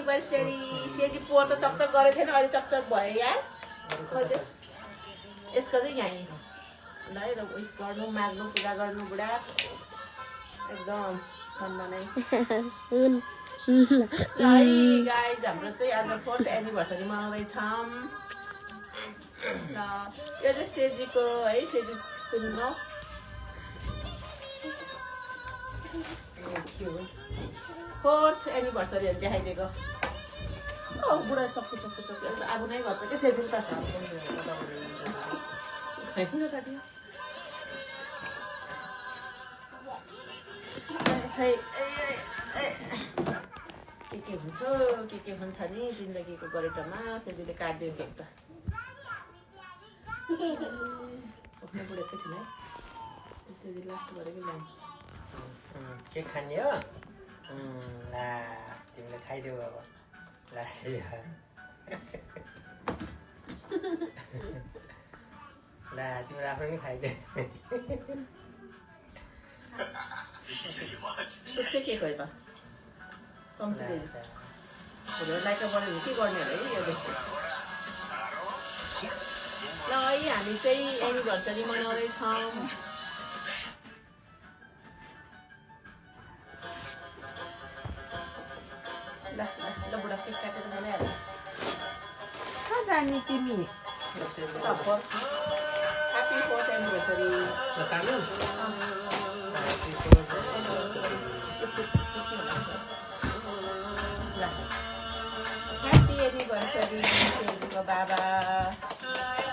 anniversary सेजी पोहोर त चकचक गरेको थिएन अहिले चकचक भयो यार यसको चाहिँ यहीँ ल है उयस गर्नु माग्नु पूजा गर्नु बुढा एकदम फन बनाइ ल है गाइज हाम्रो चाहिँ आज 4th एनिभर्सरी मनाउँदैछौँ ल यो चाहिँ सेजीको है सेजी कुन्नु 4th एनिभर्सरी देखाइदिएको ओ बुढा चक्कु चक्कु चक्कु अब नै गर्छ कि सेजी त के हुन्छ के हुन्छ नि जिन्दगीको गरेटोमा सेजीले काट्दियो केक त बुढेकै छैन है सेजी लास्ट गरेको लाइन के खाने हो ला तिमीले खाइदेऊ अब ला ला तिम्रो आफ्नो पनि खाइदे उसकै केक हो त चम्ची लाइक बढ्यो के गर्ने होला है यो ल है हामी चाहिँ एनिभर्सरी मनाउँदैछौँ ल बुढा केक काटेर बनाइहाल्छ कहाँ जाने तिमी happy 4th anniversary happy anniversary सेजीको बाबा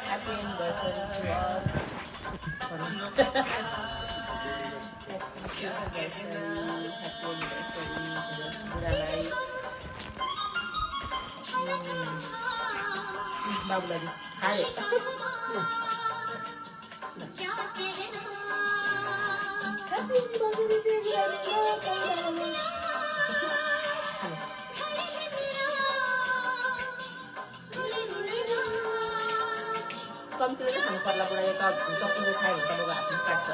happy anniversary to us happy anniversary बुढालाई बाबुलाई खायो ह्याप्पी एनिभर्सरी सेजी कम्तीले चाहिँ खानु पर्ला बुढा यता चक्कुले खायो भने तपाईँको हातमा काट्छ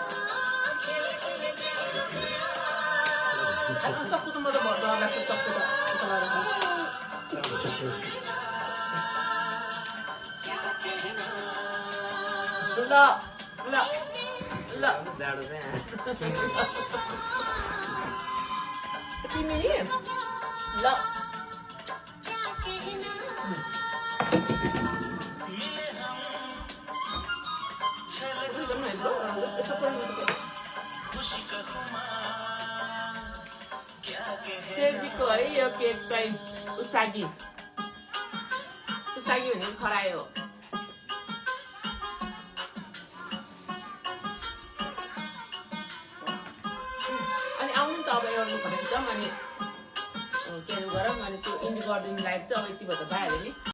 चक्कु त म त डर लाग्छ चक्कु त ल ल ल जाडो चाहिँ तिमी नि ल सेजीको है यो केक चाहिँ उसागी भनेको खरायो हो अनि आउनु त अब एउटा भनेको छ अनि के गरौँ अनि त्यो इन्डी गरिदिनु लाइफ चाहिँ अब यति भयो त भइहाल्यो नि